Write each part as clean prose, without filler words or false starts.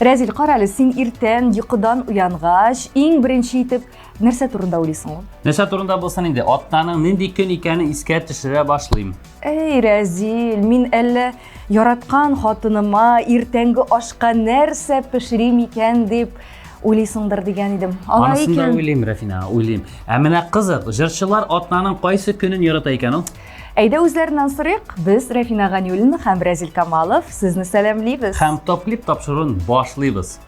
Рәзил, қаралы, сен ертең йокыдан уянғаш, ең бірінші етіп, нәрсе турында ойлайсың ғой? Нәрсе турында болсын инде, аттаның нинди көн икәнен искә төшерә башлыйм. Эй, Рәзил, мин әллә яраткан хатыныма иртәнге ашка нәрсә пешерим икән дип уйлыйсыңдыр дигән идем. Алай Анысын да икән. уйлыйм, Рафина, уйлыйм. Ә менә кызык, җырчылар атнаның кайсы көнен ярата икән ул? Әйдә үзләреннән сорыйк. Без Рафина Ганиуллина һәм Рәзил Камалов сезне сәламлыйбыз. Һәм топ-клип тапшыруын башлыйбыз.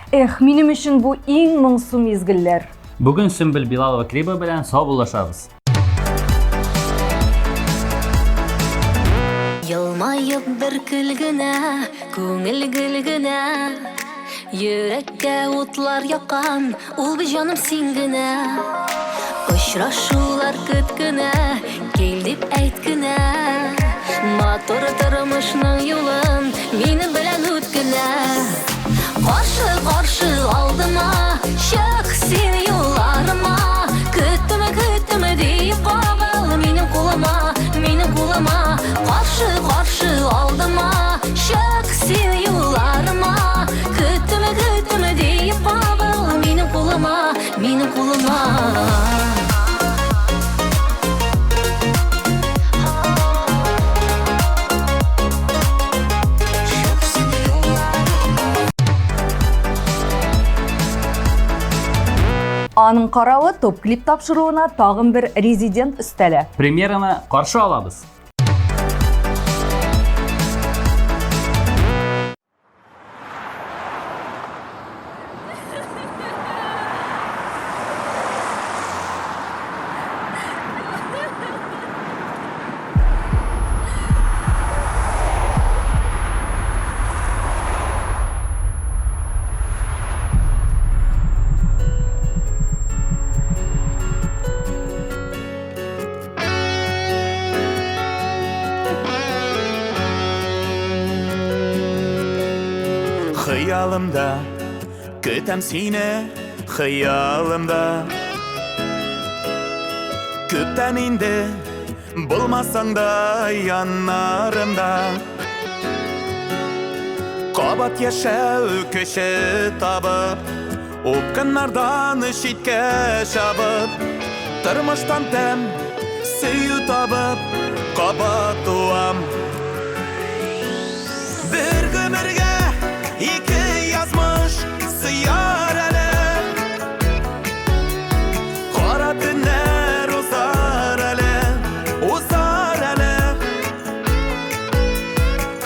Эх, минем өчен бу иң моңсу мизгелләр. Бүген Сөмбел Билалова клипы белән саубуллашабыз. Йылмайып бер көлгенә, күңел гөлгенә, йөрәккә утлар яккан, ул бит җаным син генә. Очрашулар көт кенә, кил дип әйт кенә, матур тормышның юлын минем белән үт кенә. Каршы алдыма, чык син юлларыма, көтөмө дип кагыл минем кулыма. Каршы алдыма, чык син юлларыма, көтөмө дип кагыл минем кулыма. Аның каравы топ-клип тапшыруына тагын бер резидент өстәле. Премьераны каршы алабыз. Хыялымда көтәм сине, хыялымда күптән инде булмасаң да яннарымда. Кабат яшәү көче табып, упкыннардан читкә чабып, тормыштан тәм сөю табып, кабат туам. Бер гомергә ике язмыш сыяр әле, кара төннәр узар әле,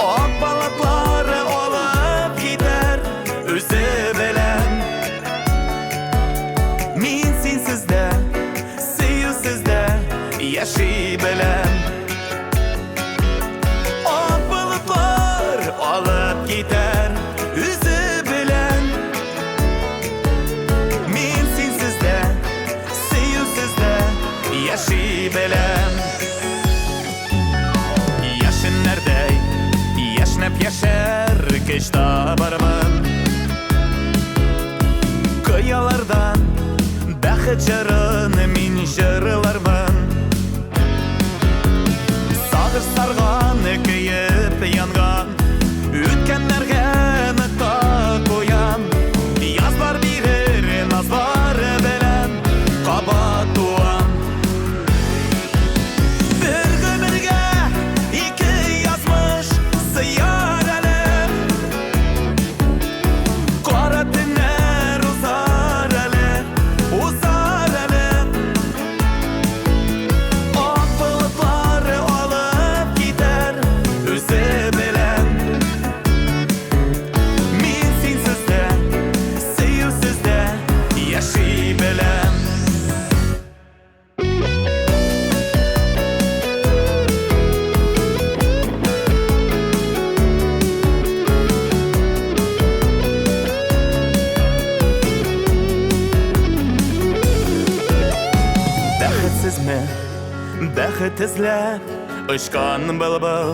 ак балаклары алып китәр үзе белән. Мин синсез дә, сөюсез дә яши беләм. Ак балаклар алып китәр яши беләм. Яшеннәрдәй яшнәп яшәр көч табармын, кыялардан бәхет җырын мин җырлармын. Сагыш сарган көеп янган, үткәннәргә ныта куян. Язлар бирер назлар белән кабат туам. Бәхет эзләп очкан былбыл,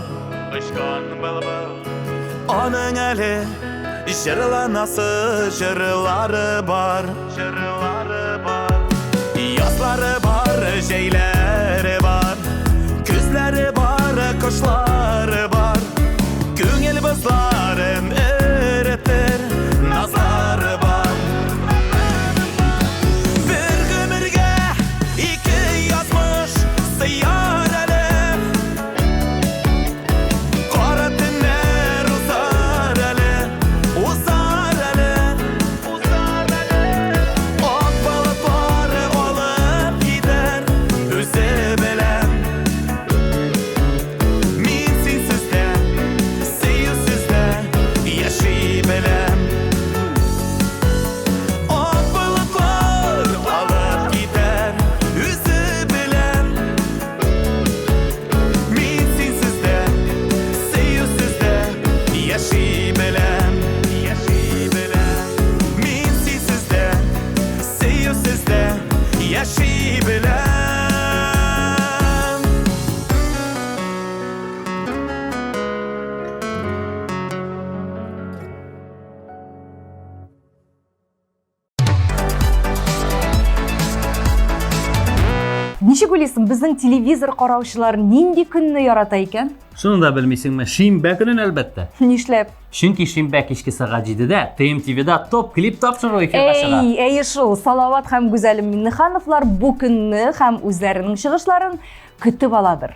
аның әле җырланасы җырлары бар. Язлары бар, җәйләре бар, күзләре бар, кошлары бар. Ничек уйлыйсың, біздің телевизор караучылар нинди көнне ярата икән? Шуны да белмисеңме? Шимбә көнен әлбәттә. Нишләп? Чөнки шимбә кичке сагат 7-дә TMTV-да топ клип тапшыру эфирга чыга. Әйе шул, Салават һәм Гүзәлем Миннехановлар бу көнне һәм үзләренең чыгышларын көтеп аладыр.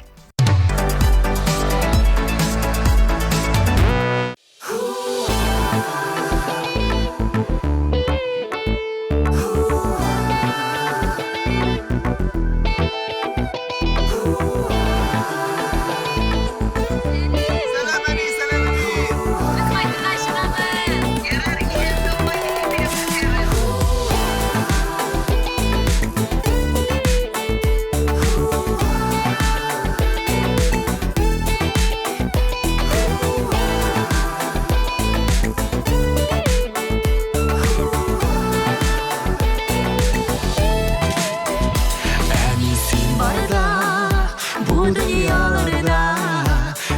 Bu dünyalarda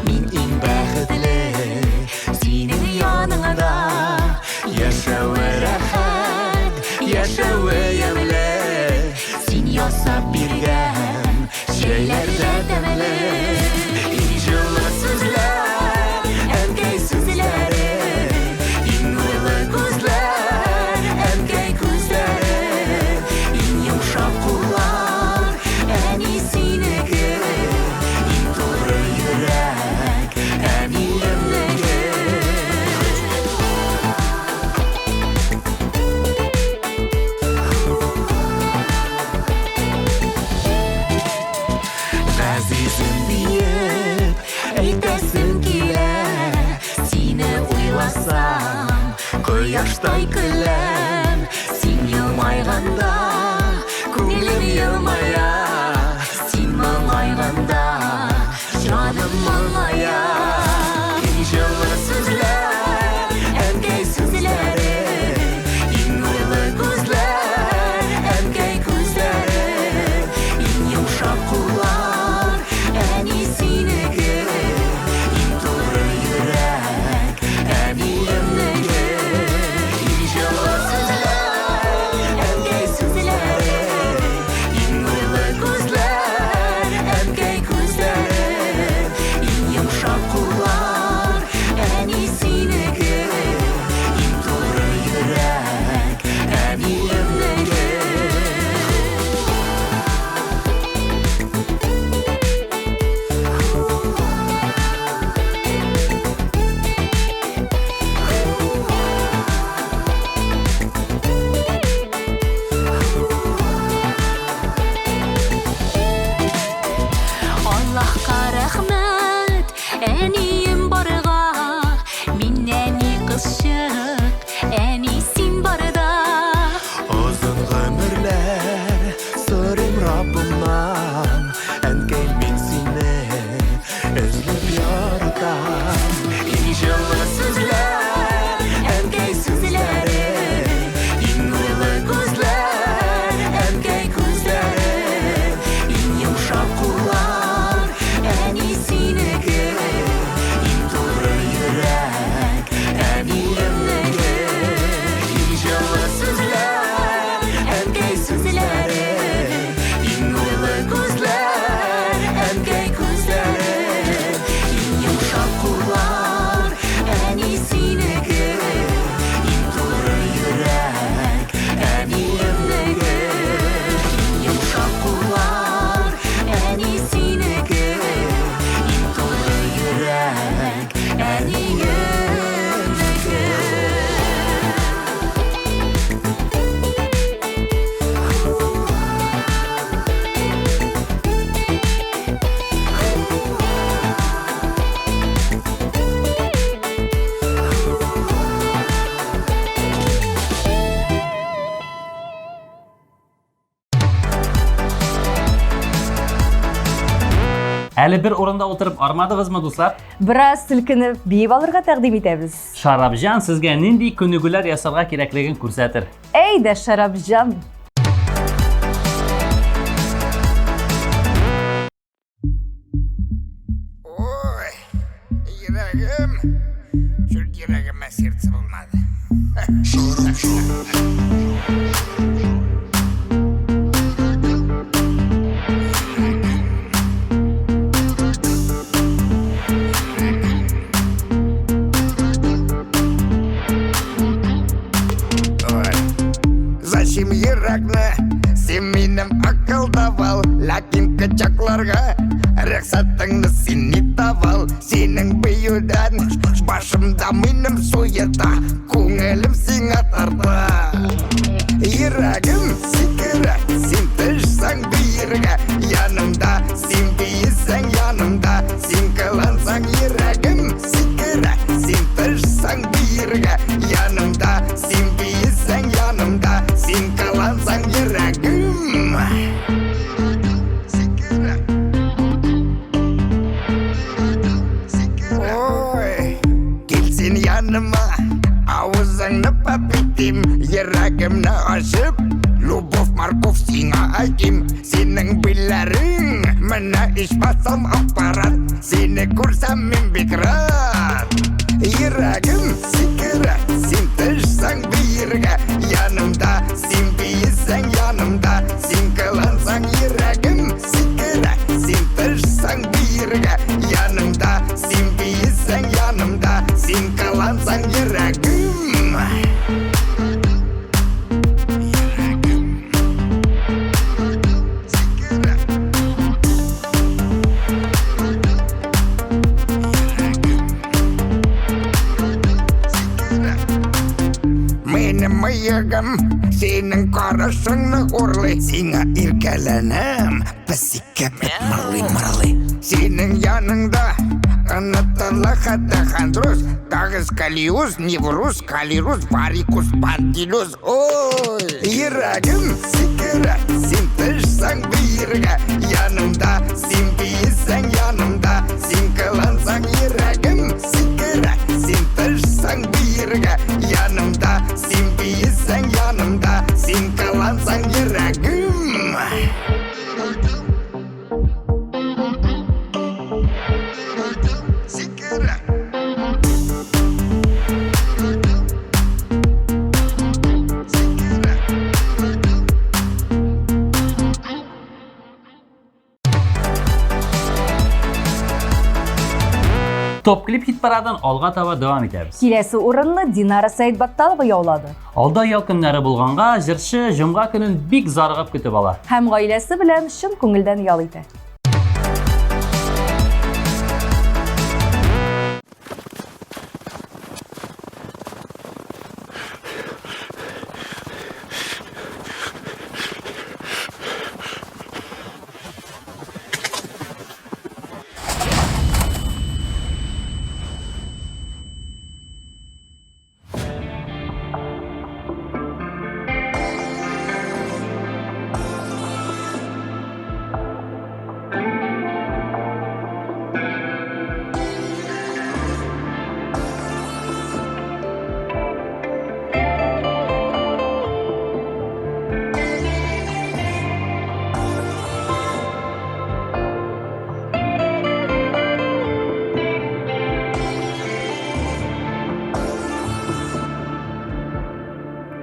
min en bäxetli senin yanыңda yaşawe rahat yaşawe yemli sen yasap birgen şeylerde demeli inşallah sözler erkek sözleri innalı gözler erkek gözleri in yumuşak kullar en iyisini Azizim deyip eytesin kiler Seni uylasam Koyaştay külem Sen yılmayganda Ko'nglim yılmaya Sen mılmayganda Canım mılmaya Жылы sözler Erkek sözleri İnanlı gözler Erkek gözleri İn yumuşak kullar En iyisini İn doğru yürek En iyimligi Жылы sözler Erkek sözleri İnanlı gözler Erkek gözleri İn yumuşak kullar En iyisini İn doğru yürek En iyimligi Allah'a rahmet En iyim barıga Min en iyi kızşık En iyisin barıda Uzun ömürler Sorum Rabbimden Enkey min seni Özlep yaratam Жылы sözler Erkek sözleri İnanlı gözler Erkek gözleri İn yumuşak kullar En iyisini İn doğru yürek En iyimligi Жылы sözler Erkek sözleri İnanlı gözler Erkek gözleri İn yumuşak kullar En iyisini İn doğru yürek En iyimligi Yumuşak kullar En iyisini İn doğru yürek En iyimligi Әлі бір орында отырып армадығызмы, дуслар? Біраз сілкініп, бейіп алырға тәқдим етәбіз. Шарапжан сезгә нинди күнегүләр ясарга кирәклеген күрсәтер. Әйдә, Шарапҗан. Ой, yüreğim. Şu yüreğime sertsi bulmadı. Йөрәкне сен минем акылдавал, ләкин кычакларга рөхсәтеңне син ни тавал. Синең бөюдән башымда минем суета, күңелем сиңа тарта. Йөрәгем сикерә, син төшсәң биергә, янымда син бийсәң янымда, син кылансаң йөрәгем сикерә, син төшсәң биергә, янымда син бийсәң янымда, син кылансаң йөрәгем сикерә. Ой, кил син яныма, авызыңны папитим, йөрәгемне ачып, любовь морковь сиңа айтим. Синең билләрең менә ичмасам аппарат, сине күрсәм мин бик рад. Йөрәгем сикерә, син төшсәң биергә, янымда син бийсәң янымда, син кылансаң йөрәгем сикерә, син төшсәң биергә, янымда син бийсәң янымда, син кылансаң йөрәгем. Минем мыегым синең карашыңны урлый, сиңа иркәләнәм, песиккә мырлый. Синең яныңда онытыла хәтта хандрус, тагыз калиус, неврус, калирус, варикус, пантилус. Ой, йөрәгем сикерә, син төшсәң биергә, янымда син бийсәң янымда, син кылансаң йөрәгем сикерә, син төшсәң биергә, янымда син бийсәң янымда, син кылансаң йөрәгем. Сикерә. Топ клип хит парадан алга таба дәвам итәбез. Киләсе урынны Динара Сәйдбатталова яулады. Алда ял көннәре булганга, җырчы җомга көнен бик зарыгып көтеп ала. Һәм гаиләсе белән чын күңелдән ял итә.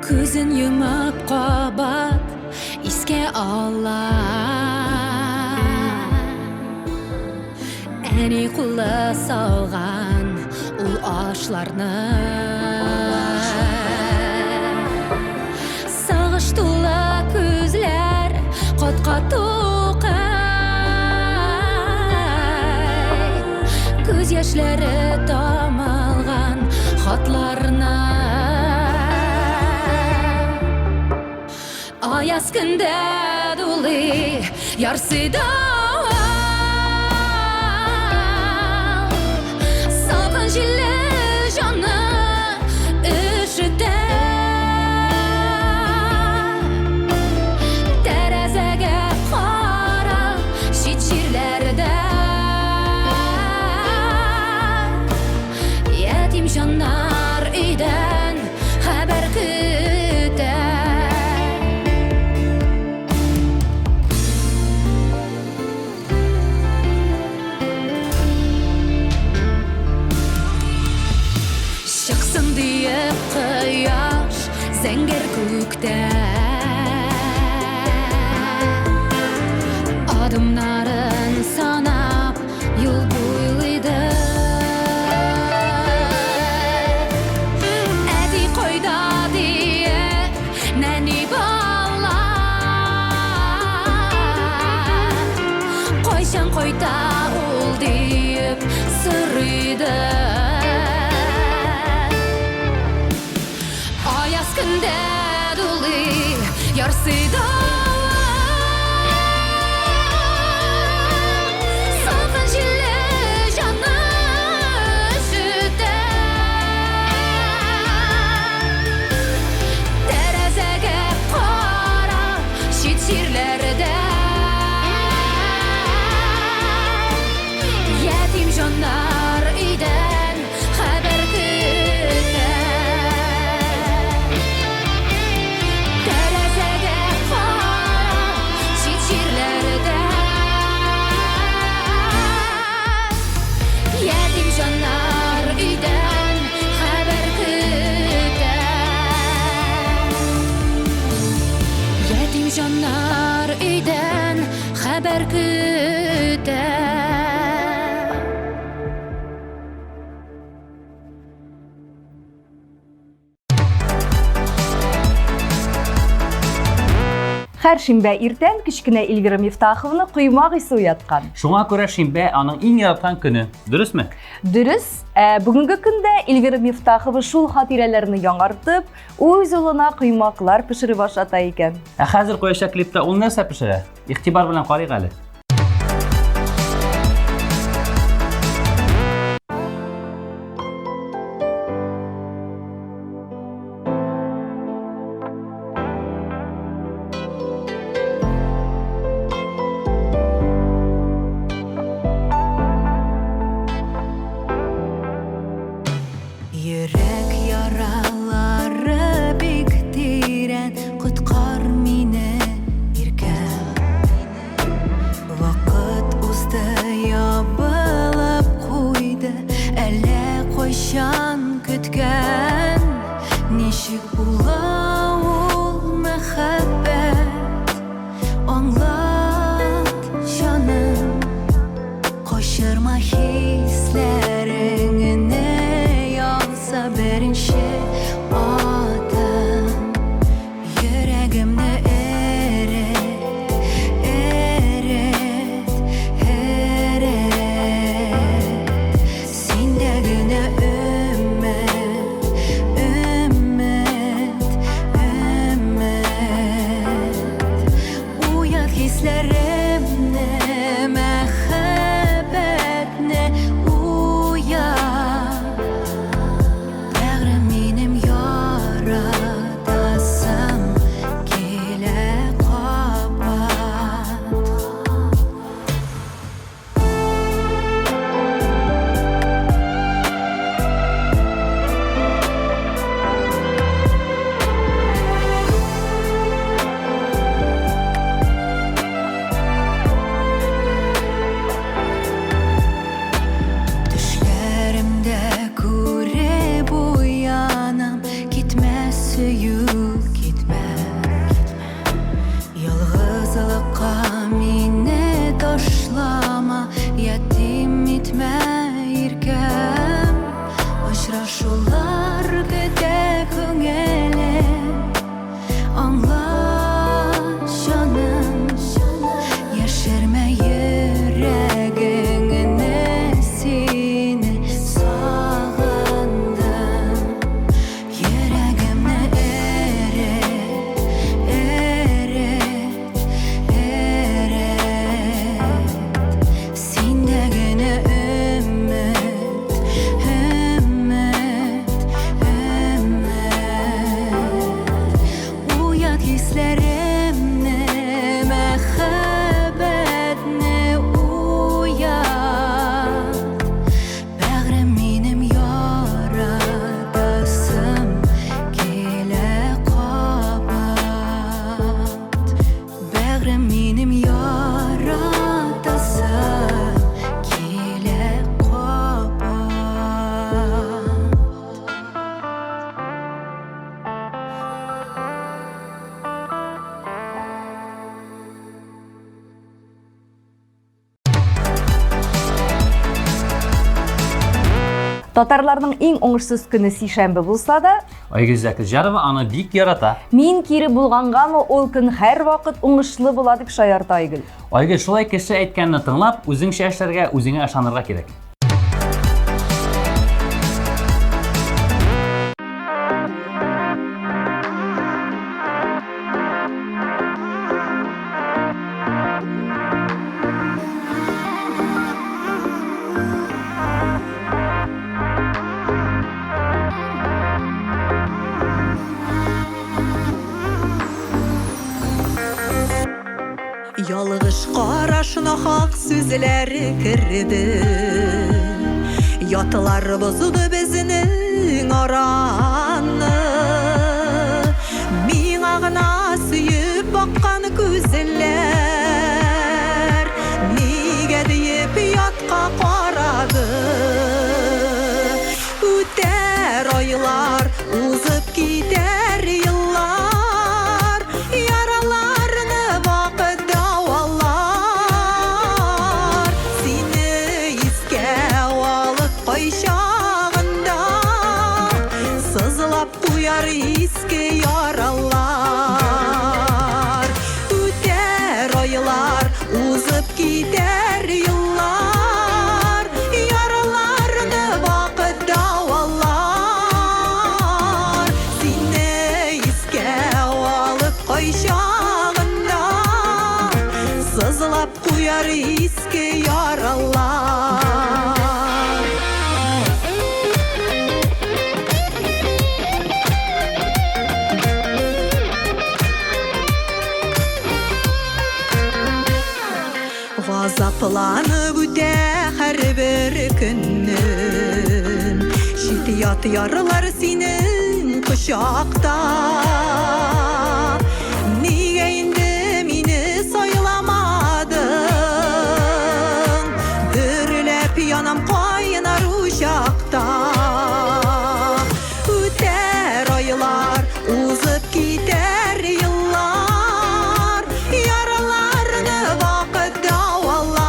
Күзін юмып қабат иске ала, әни құлы салған ұл ашларны. Сағыш тулы күзлер қотқа тоқай, көз яшьләре тамалған хатларына. Аяз көндә дулый ярсыйда, салкын җилле җанны өшетә. Тәрәзәгә карап чит җирләрдә ятим җаннар өйдән хәбәр көтә. Чыксын диеп кояш зәңгәр күктә, адымнарын санап юл буйлыйды. Әти кайда диеп нәни бала күндә дулый ярсыйда салкын җилле җаны ишетә тәрәзәгә кара чит җирләрдә ятим җаннар өйдән хәбәр көтә тәрәзәгә кара чит җирләрдә ятим җаннар өйдән хәбәр көтә ятим җаннар өйдән хәбәр көтә Һәр шимбә иртән кечкенә Эльвира Мифтаховны коймак исе уяткан. Шуңа күрә шимбә аның иң яраткан көне. Дөресме? Дөрес, бүгенге көндә Эльвира Мифтахова шул хатирәләрне яңартып, үз улына коймаклар пешереп ашата икән. Ә хәзер куячак клипта ул нәрсә пешерә? Игътибар белән карыйк әле. Йөрәк яралары бик тирән, коткар мине иркәм. Вакыт узды, ябылып куйды, әллә кайчан көткән. Ничек була ул мәхәббәт, аңлат җаным. Качырма хисләреңне янса беренче атым. Йөрәгемне эрет, эрет, эрет. Синдә генә өмет, өмет, өмет. Уят хисләремне, мәхәббәтне уят. Бәгърем минем яратасым килә кабат. Төшләремдә күреп уянам, китмәс сөюк, китмә. Ялгызлыкка мине ташлама, ятим итмә иркәм. Очрашулар көтә күңелем, аңлат җаным. Яшермә йөрәгеңне, сине сагындым. Йөрәгемне эрет, эрет, эрет. Синдә генә өмет, өмет, өмет. Уят хисләремне, мәхәббәтне уят. Бәгърем минем яратасым килә кабат. Бәгърем минем яратасым килә кабат. Татарларның иң уңышсыз көне сишәмбе булса да, Айгөл Зәкирҗанова аны бик ярата. мин кире булгангамы ул көн һәрвакыт уңышлы була дип шаярта Айгөл. Айгөл, шулай кеше әйткәнне тыңлап, үзеңчә эшләргә, үзеңә ышанырга кирәк. Ялгыш карашына хак сүзләре кирде. Ятылар бозуды безнең араны. Миңа гына сөйеп баккан күзләр нигә диеп ятка карады. Үтәр айлар, узып китәр еллар, яраларны вакыт дәвалар. Сине искә алып кайчагында сызлап куяр иске яралар. Үтәр айлар, узып китәр еллар, яраларны вакыт дәвалар. Сине искә алып кайчагында сызлап куяр иске яралар. Газапланып үтә һәрбер көннең. Шит ят ярылар синең кочакта. Нигә инде мине сайламадың? Дөрләп янам кайнар учакта. Үтәр айлар, узып китәр еллар, яраларны вакыт дәвалар.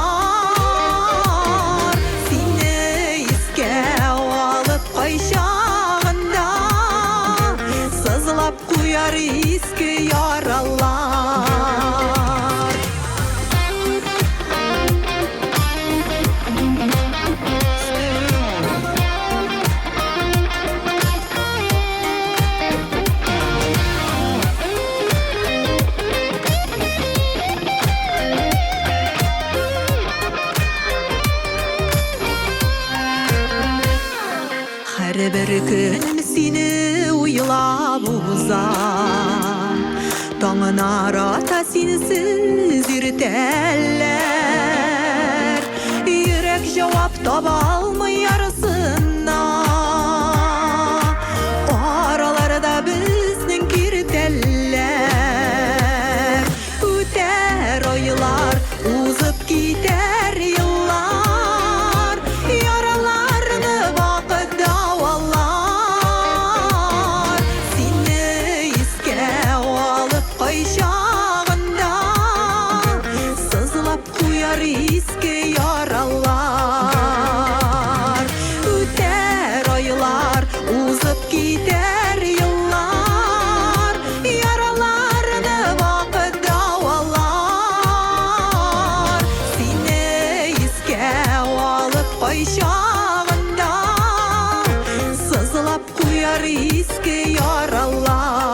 Сине искә алып кайчагында сызлап куяр иске яралар. Һәрбер көн сине уйлап узам. Таңын арата синсез иртәләр. Йөрәк җавап таба алмый ярсына. Араларда безнең киртәләр. Үтәр айлар, узып китәр еллар, яраларны вакыт дәвалар. Сине искә алып кайчагында сызлап куяр иске яралар. Үтәр айлар, узып китәр еллар, яраларны вакыт дәвалар. Сине искә алып кайчагында сызлап куяр иске яралар.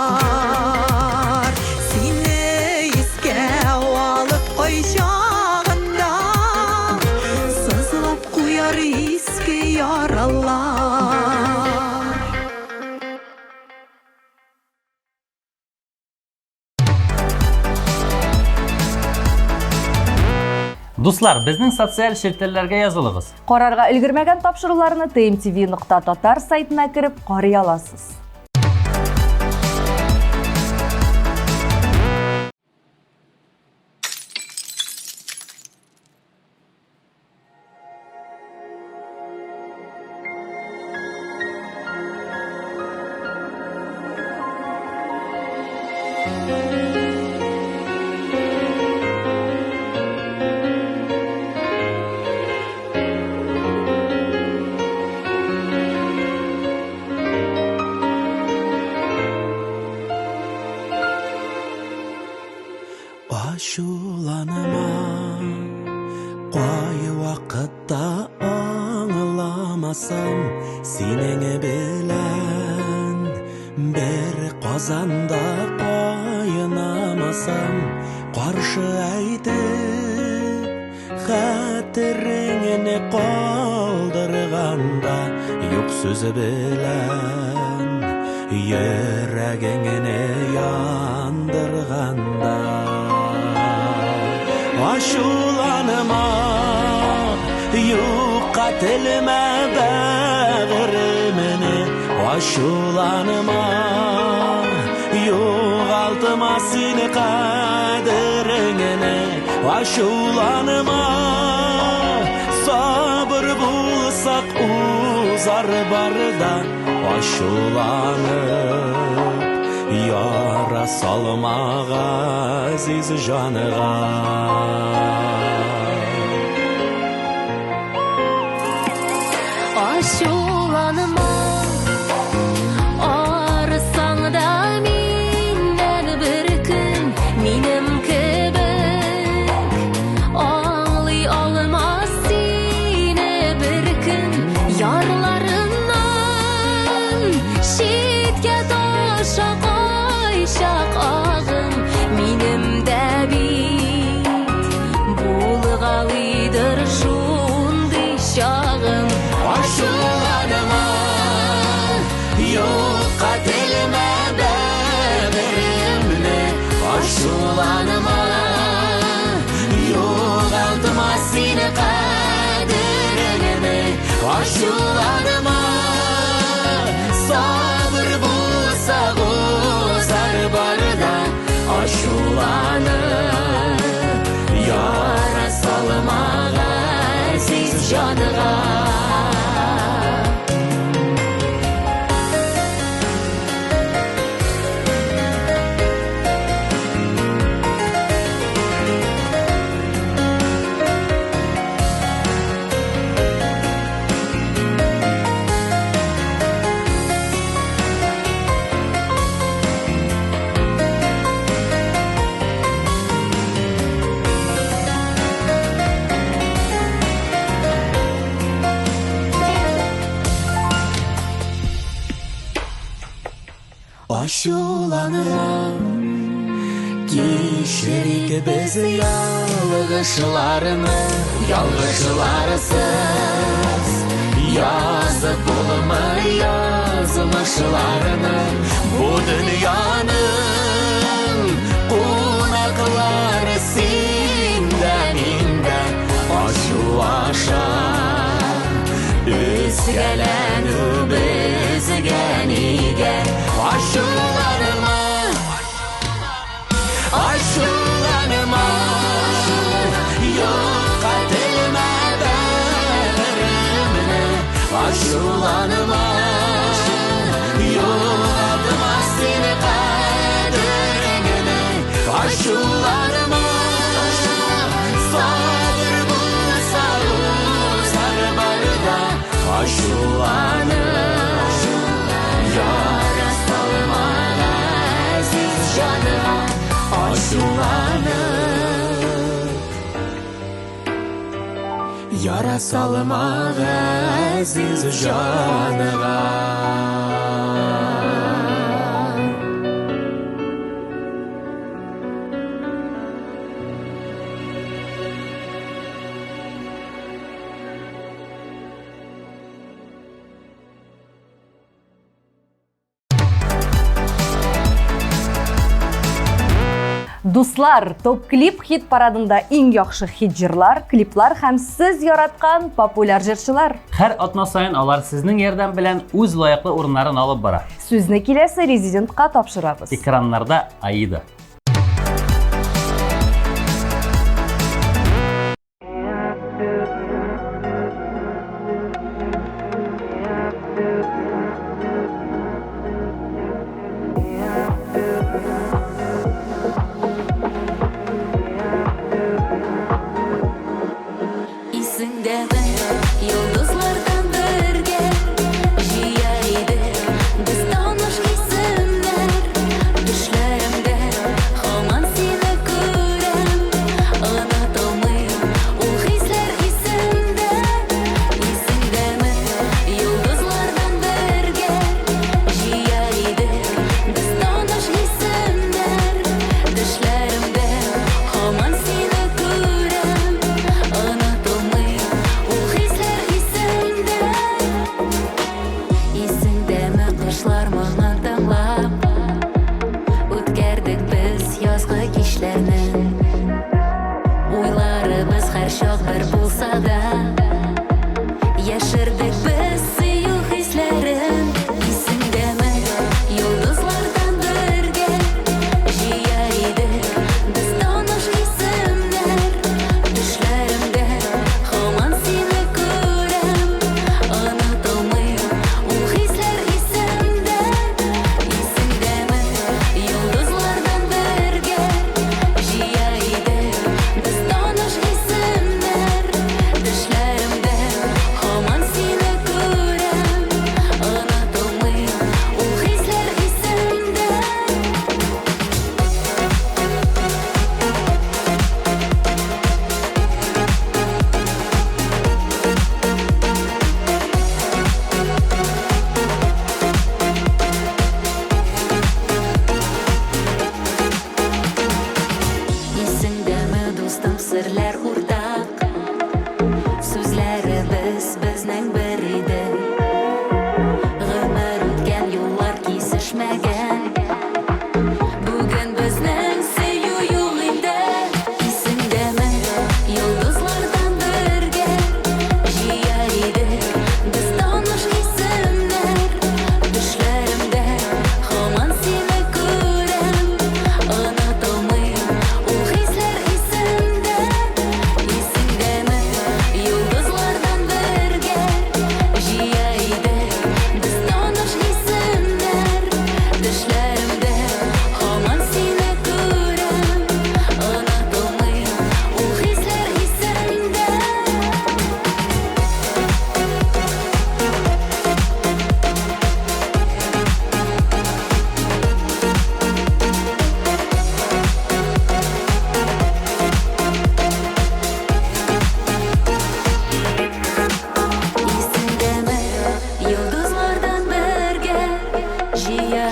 Сине искә алып кайчагында сызлап куяр иске яралар. Дуслар, безнең социаль шелтәләргә язылыгыз. Карарга өлгермәгән тапшыруларны tmtv.tatar сайтына кереп карый аласыз. Ачуланама, кай вакытта аңламасам, синең белән бер казанда кайнамасам, каршы әйтеп хәтереңне калдырганда, юк сүзе белән йөрәгеңне яндырганда. aşulanma Yuqatilma bağrımını aşulanma Yo'g'altma seni qadringini aşulanma Sabır bulsak uzar barda aşulanıp Yara salmağa aziz canıga Aşulanma arısan da minden bir gün Minim kebek ağlay olmaz seni bir gün Yarlarından şitke taşa koyşak ağım Minim de bit bulgalıdır şundi şağım Aşulanma Yuqatilma bağrımını aşulanma Yo'g'altma seni qadringini aşulanma Sabır bulsa uzar barda aşulanıp Yara salmağa aziz canıga Aşulanma Kişilik biz yalgışlarsız Yazık bulma yazmışlarını Bu dünyanın konakları Sinden inden aşu aşar Üzgelen bizgenige Aşulanma Aşulanma Yuqatilma bağrımını aşulanma Yo'g'altma seni qadringini aşulanma Sabır bulsa uzar barda aşulanıp Yara salmağa aziz canıma aşulanıp Yara salmağa aziz canıma Дуслар, топ клип хит парадында иң яхшы хит җырлар, клиплар һәм сез яраткан популяр җырчылар. Һәр атна сайын алар сезнең ярдәм белән үз лаеклы урыннарын алып бара. Сүзне киләсе резидентка тапшырабыз. Экраннарда Аида. Исеңдәме йолдызлардан бергә җыя идек без таныш исемнәр Төшләремдә һаман сине күрәм Онытылмый ул хисләр исемдә Исеңдәме йолдызлардан бергә җыя идек без таныш исемнәр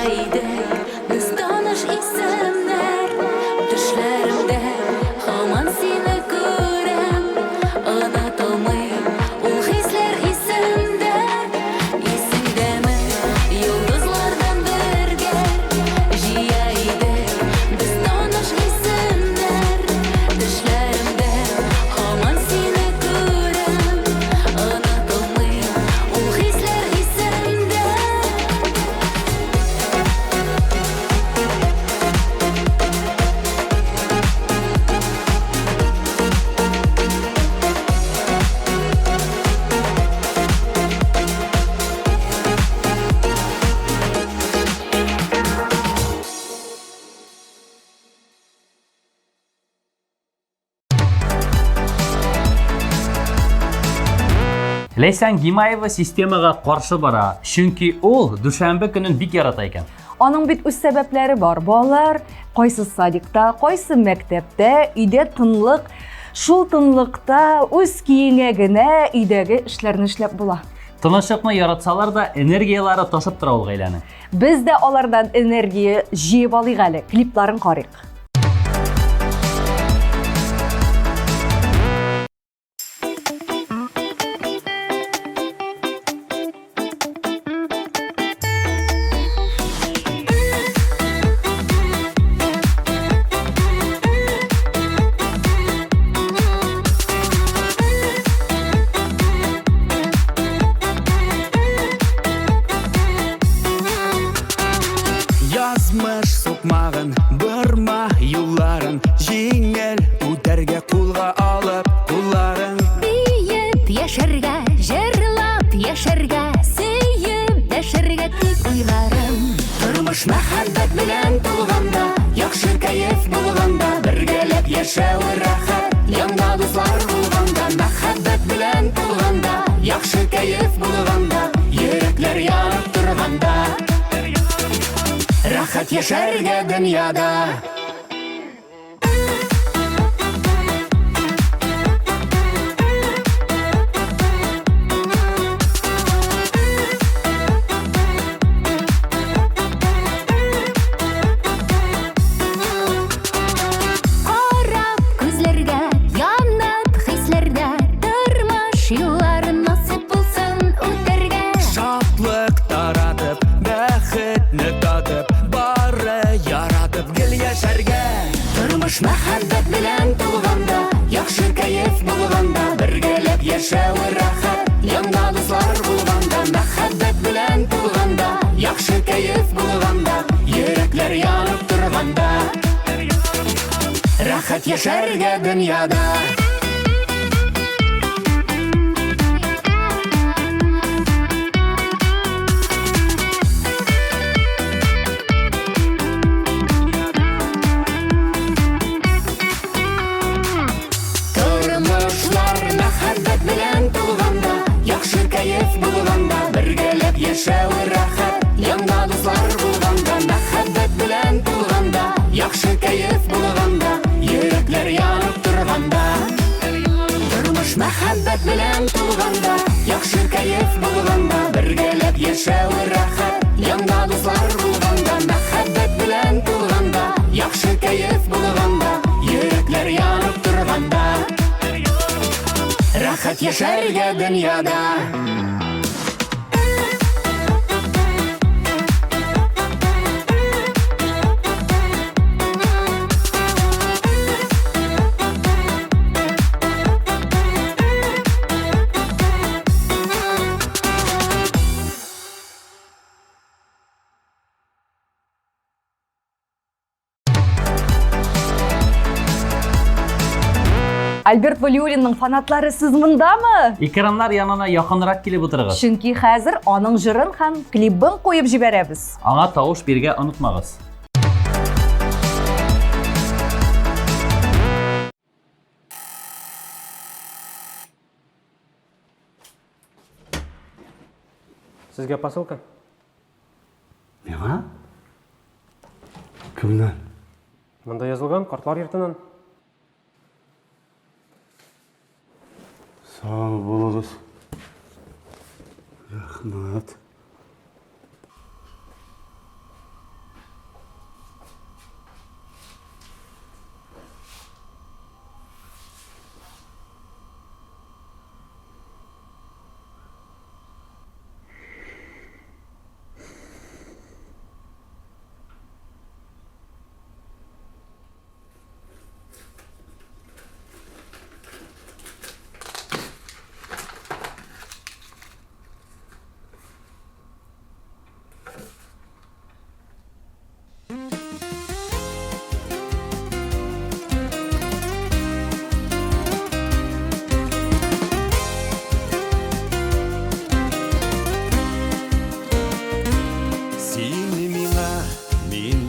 Җыйайды без таныш исемнәр. Төшләремдә һаман сине күрәм. Онытылмый ул хисләр исемдә. Исеңдәме йолдызлардан бергә җыйайды без таныш исемнәр. Төшләремдә һаман сине күрәм. Онытылмый ул хисләр исемдә. Ләйсән Гимаева системага каршы бара, чөнки ул дүшәмбе көнен бик ярата икән. Аның бит үз сәбәпләре бар. Балалар кайсы садикта, кайсы мәктәптә, өйдә тынлык, шул тынлыкта үз киеңә генә өйдәге эшләрне эшләп була. Тынычлыкны яратсалар да энергиялары ташып тора ул гаиләне. Без дә алардан энергия җыеп алыйк әле, клипларын карыйк. Язмыш сукмагын, бырма юлларын, жиңел үтәргә кулга алып кулларын. Биеп яшәргә, җырлап яшәргә, сөеп дәшәргә тик уйларым. Тормыш мәхәббәт белән тулганда, яхшы кайф булганда, бергәләп яшәү рәхәт. Янда дуслар булганда, мәхәббәт белән тулганда, яхшы кайф булганда, йөрәкләр янып торганда. Рәхәт яшәргә дөньяда. Карап күзләргә, янып хисләрдә, тормыш юлларын насыйп булсын үтәргә. Шатлык таратып, бәхетне татып, бары яратып гел яшәргә. Тормыш мәхәббәт белән тулганда, яхшы кайф булганда, бергәләп яшәү рәхәт. Янда дуслар булганда, мәхәббәт белән тулганда, яхшы кайф булганда, йөрәкләр янып торганда. Рәхәт яшәргә дөньяда. Тормышлар мәхәббәт белән тулганда, яхшы кайф булганда, бергәләп яшәү рәхәт. Янда дуслар булганда, мәхәббәт белән тулганда, яхшы кайф булганда, йөрәкләр янып торганда. Тормыш мәхәббәт белән тулганда, яхшы кайф булганда, бергәләп яшәү рәхәт. Янда дуслар булганда, мәхәббәт белән тулганда, яхшы кайф булганда, йөрәкләр янып торганда. Рәхәт яшәргә дөньяда. Альберт Валиуллинның фанатлары сез мондамы? Экраннар янына якынрак килеп утырыгыз. Чөнки хәзер аның җырын һәм клибын куеп җибәрәбез. Аңа тавыш бирергә онытмагыз. Сезгә посылка? Миңа? Кемнән? Монда язылган картлар йортыннан. Сау булыгыз. Рәхмәт.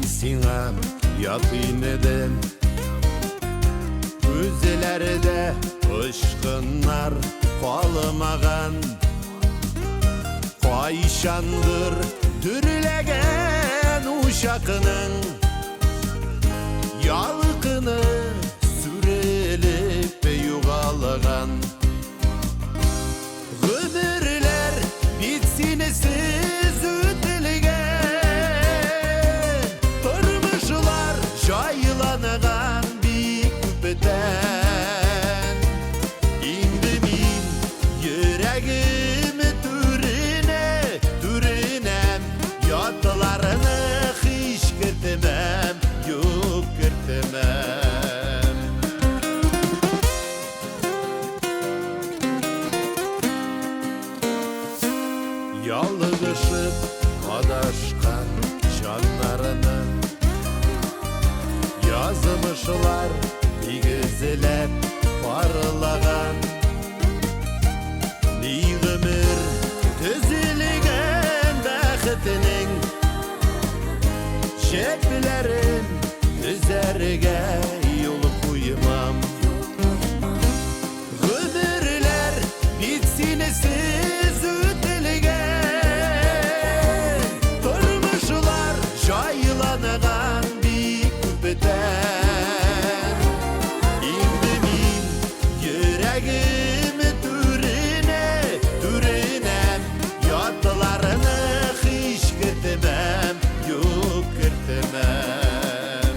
Сиңа якын едем Үзеләрдә ышкыннар калмаган Кайчандыр дүрләгән ушакның Ялкыны сүрелеп югалган Гөмерләр бит синесез үтелгән Тормышлар җайланган бик күптән Инде мин йөрәгем түренәм Ятларны һич кертмәм, юк кертмәм Ялгышып адашкан җаннарны Язмышлар бигезләп парлаган Ни гомер төзелгән бәхетнең Шәпләрен төзәргә юл куймам Гомерләр бит синесез үтелгән Тормышлар җайланган бик күптән Инде мин йөрәгем түренәм Ятларны һич кертмәм, юк кертмәм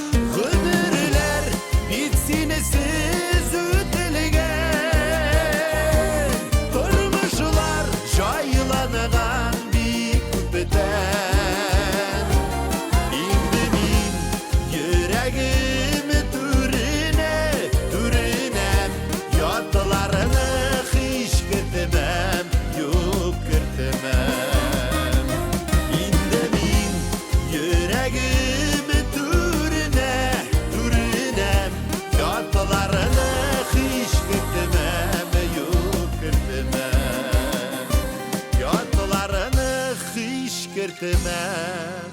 Гомерләр бит синесез үтелгән Тормышлар җайланган бик күптән Инде мин йөрәгем түренәм Ятларны һич кертмәм, юк кертмәм Инде мин йөрәгем түренәм Ятларны һич кертмәм, юк кертмәм Ятларны һич кертмәм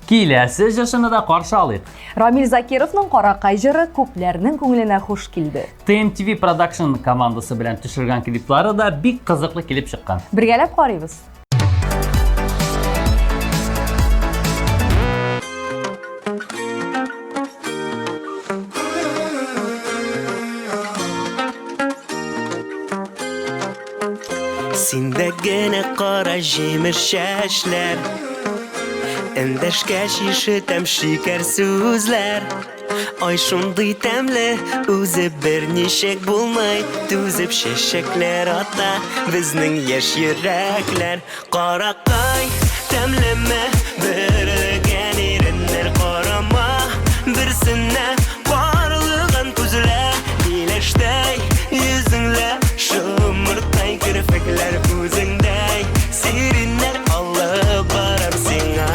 Киләсе җырчыны да каршы алыйк. Рамил Закировның «Каракай» җыры күпләрнең күңеленә хуш килде. TMTV Production командасы белән төшергән клиплары да бик кызыклы килеп чыккан. Бергәләп карыйбыз. Синдә генә кара җимеш чәчләр Эндәшкәч ишетәм шикәр сүзләр Ай шундый тәмле, үзе берничек булмый Түзеп чәчәкләр ата, безнең яшь йөрәкләр Каракай, тәмлеме, берлегән иреннәр карама Берсенә барлыгын күзләр Иләштәй, йөзеңлә, шомыртай керфекләр күзеңдәй Сириннәр алып барам сиңа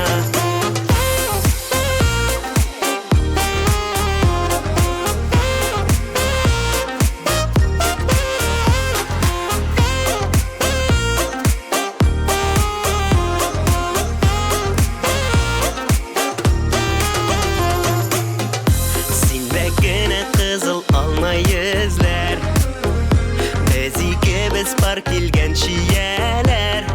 Килгән чияләр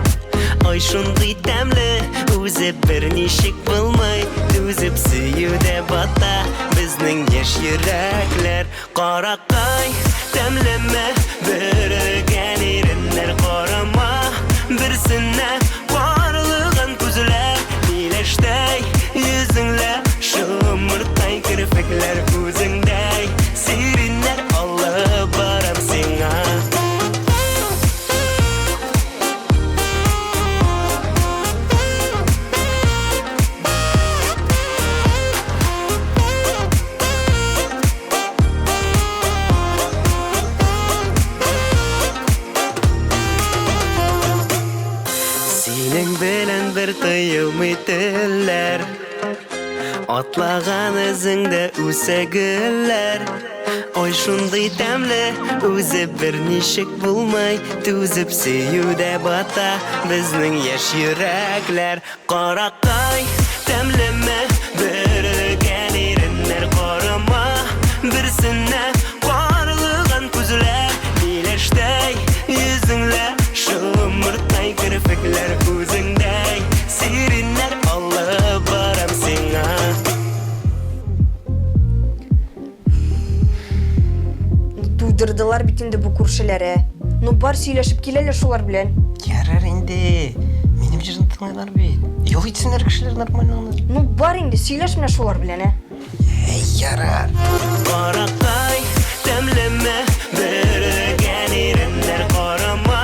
Ай шундый тәмле, үзе берничек булмый Түзеп сөюдә бата, безнең яшь йөрәкләр Каракай, тәмлеме, бергән иреннәр карама Берсенә барлыгын күзләр күзләр тыелмый телләр Атлаган эзеңдә үсә гөлләр Ой шундый тәмле, үзе берничек булмый Түзеп сөюдә бата безнең яшь йөрәкләр Каракай, тәмлеме, бөрелгән иреннәр карама Берсенә карлыган күзләр Миләштәй йөзеңләр Шымыртай керфекләр күзеңдәй Сириннәр алып барам сиңа Туйдырдылар бит инде бу күршеләре. Ну бар сөйләшеп киләләр шулар белән. Ярар инде. Минем җырны тыңлайлар бит. Юл итсеннәр кешеләр нормально. Ну бар инде сөйләш менә шулар белән, Ярар. Каракай, тәмлеме, бөрелгән иреннәр карама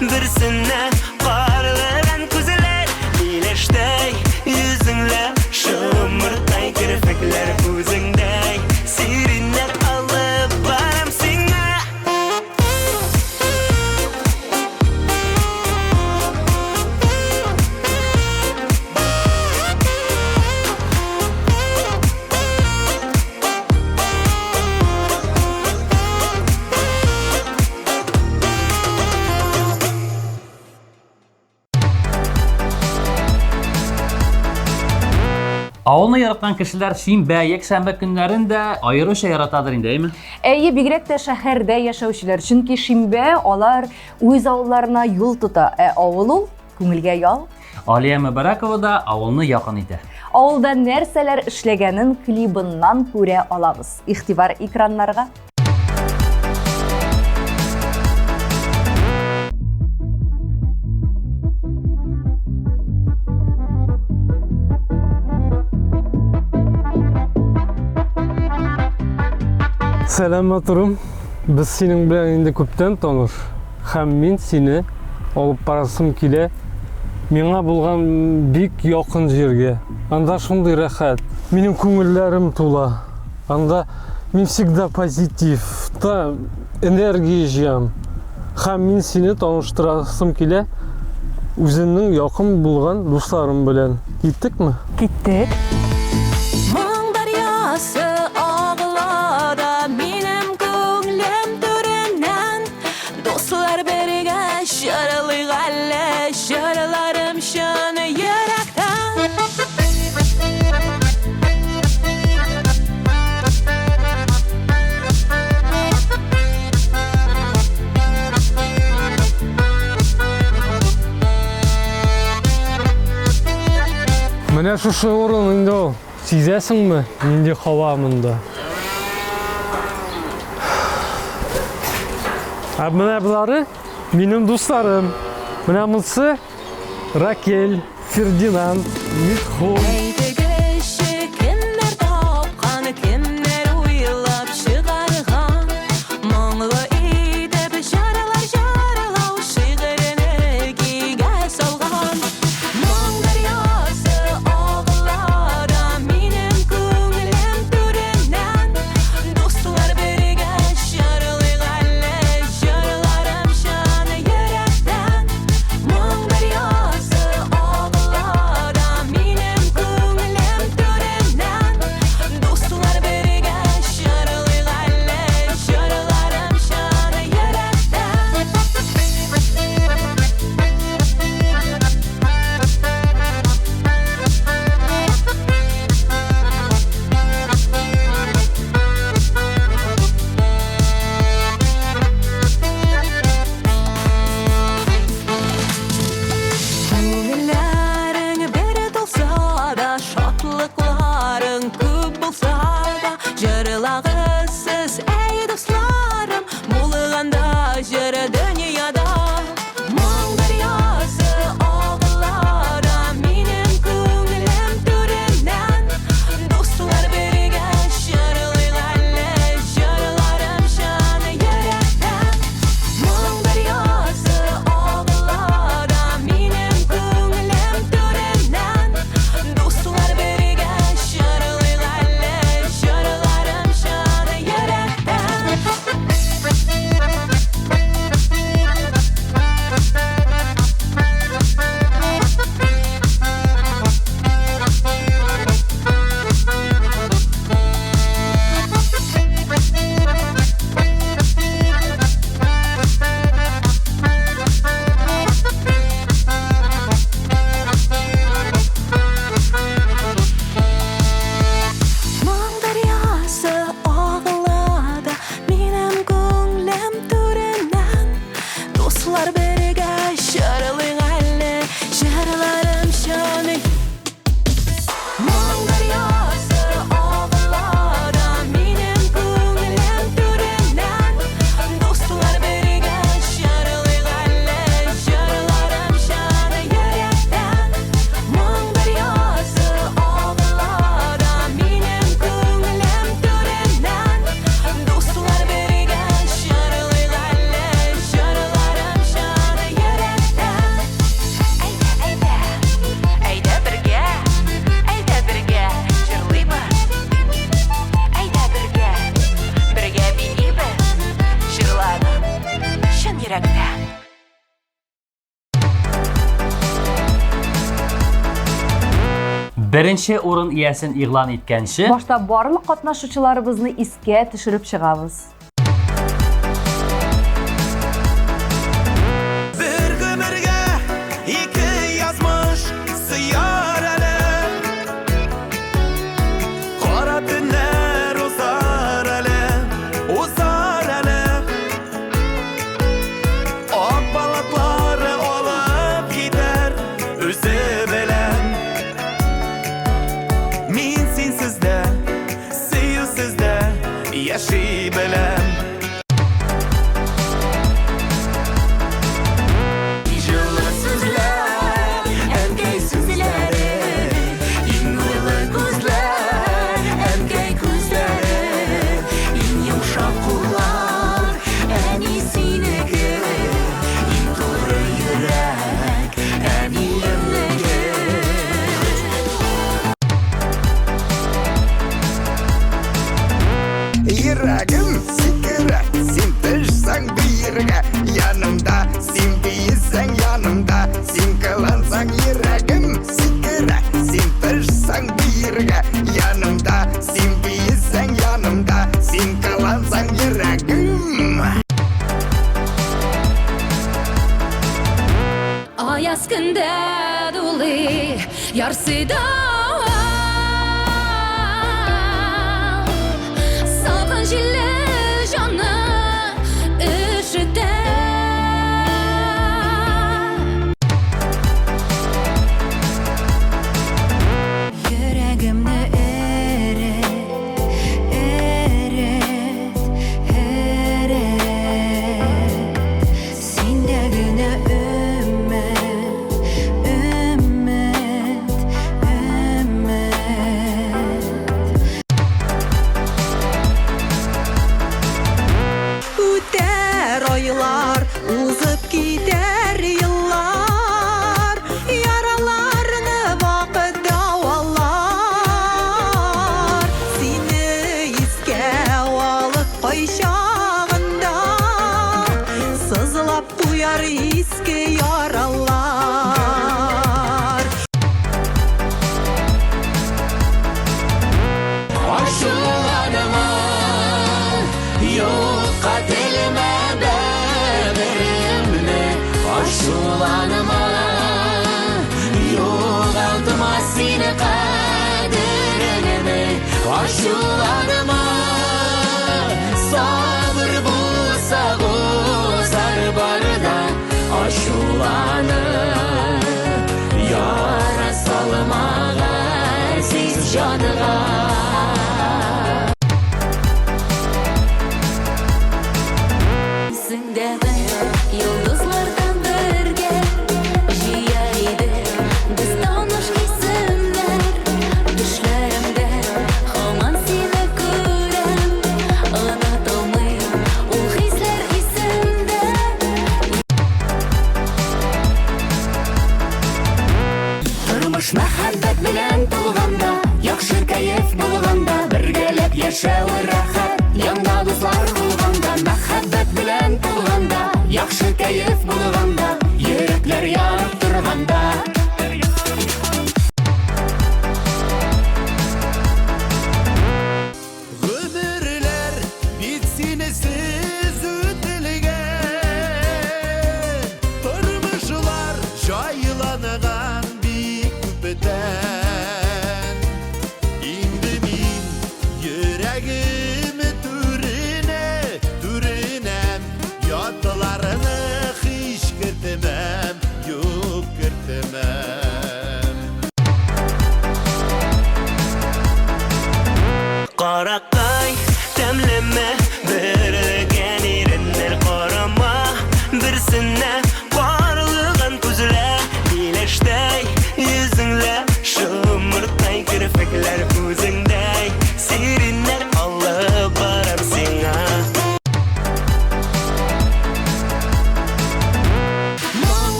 Берсенә карлыган күзләр Миләштәй йөзеңләр Шымыртай керфекләр күзеңдәй Сириннәр алып барам сиңа Авылны яраткан кешеләр шимбә, якшәмбе көннәрен дә аеруча яратадыр инде, әйме? Әйе, бигрәк тә шәһәрдә яшәүчеләр, чөнки шимбә алар үз авылларына юл тота, авыл ул күңелгә ял. Алия Мөбәрәкова да авылны якын итә. Авылда нәрсәләр эшләгәнен клибыннан күрә алабыз. Игътибар экраннарга. Сәләмә турым. Без синең белән инде күптән таныш. Һәм мин сине алып барасым килә. Миңа булган бик якын җиргә. Анда шундый рәхәт. Минем күңелләрем тула. Анда мин всегда позитив, та энергия җыям. Һәм мин сине таныштырасым килә үземнең якын булган дусларым белән. Киттекме? Киттек. Моң дарьясы ағлада минем күңлем түреннән Дуслар бергә шырылыйк әле шырларым шын йөрәктән Менә шушы урын инде ул. Сизәсеңме? Нинди һава монда. Менә булары минем дусларым. Менә монсы Ракель, Фердинанд, Митхун. Әйтегезче, кемнәр тапкан, кемнәр уйлап чыгарган Моңлы итеп җырлар җырлау шигырене кигә салган Моң дарьясы ағлада минем күңлем түреннән Дуслар бергә шырлыйк әле җырларым шын йөрәктән Моң дарьясы ағлада минем күңлем Birinchi o'rin egasini e'lon etgancha Boshda barliq qatnashuvchilarimizni esga tushirib chiqamiz. Bir ömürge iki yazmış ziyareli Kara günler uzar ele Ak balıkları olup gider özü belem Min sinsizde, seyusizde yaşay belem Yüreğim sikire, sen düşsen bir yerge Yanımda, sen değilsen yanımda Sen kalansan yüreğim sikire, sen düşsen bir yerge Yanımda, sen değilsen yanımda Sen kalansan yüreğim Ayaz günde dolu yarsıda Salgın jille canı üşüde Yüreğimde eret, eret Sende güne ümmet, ümmet, ümmet Üter aylar, uzıp gider yıllar Yaralarını vakit davalar Seni iske alıp kayşağında Sızlap duyar iske yaralar Aşılarıma yok katilime bebeğimle Aşılarıma yok altıma seni kaderine Aşılarıma sabır bulsa gozar barda Aşılarını yara salmağa siz canığa Yüzündeme yıldızlardan birge Jiyaydı biz tanış isimler Düşlerimde haman seni görem Anlatılmıyor o hisler isimde Turmuş muhabbet bilen tulganda Yaxşı kayıf bulganda Birgelep yaşağı rahat Yanda dostlar bulganda Muhabbet bilen tulganda Yaxşı kayıf bulganda Yürekler yanıp turganda Ömürler bitsin siz ötülgen Turmuşlar jaylanıgan bir küpeden İndi min yüreğim türüne Türünem yatlarını hiç gitmem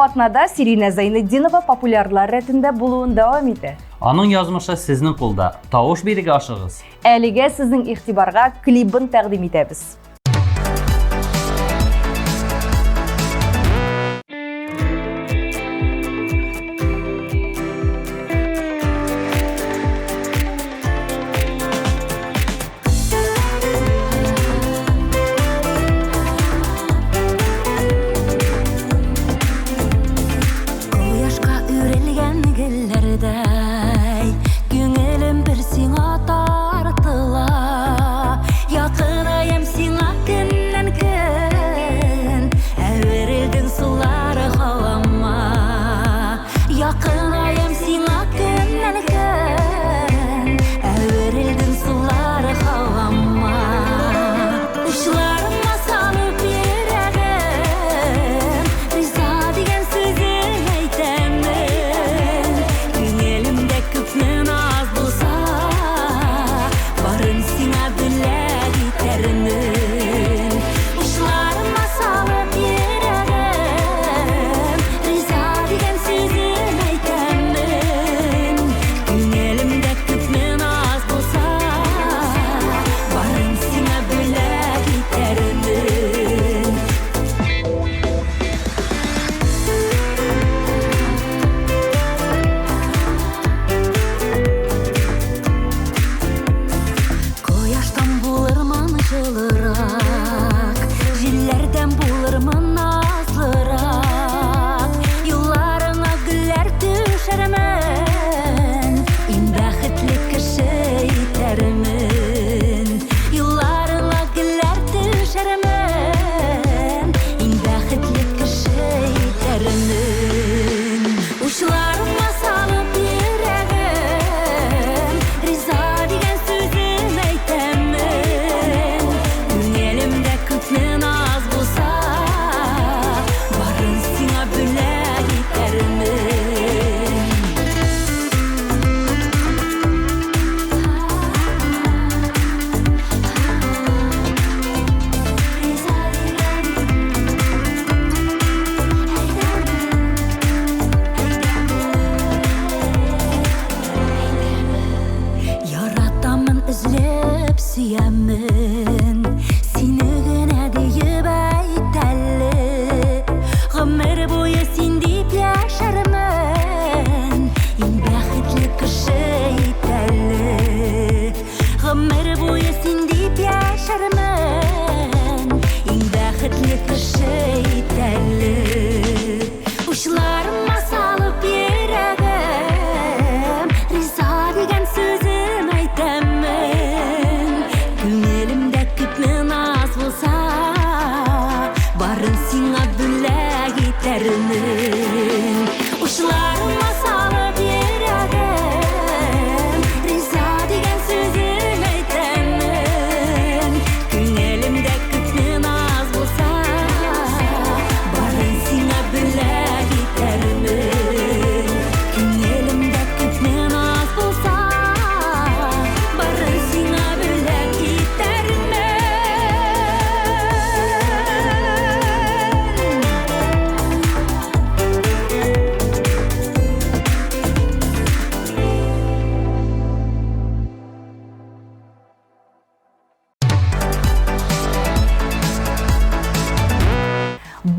атнада Сирина Зайнетдинова популярлар ретінде болуын давам ете. Аның язмышы сезнең кулда. Тавыш бирергә ашыгыз. Әлегә сезнең игътибарга клибын тәкъдим итәбез.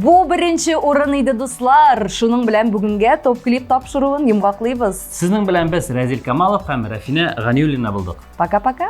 Бу беренче урын иде, дуслар. Шуның белән бүгенгә топ клип тапшыруын йомгаклыйбыз. Сезнең белән без Разил Камалов һәм Рафина Ганиуллина булдык. Пока-пока.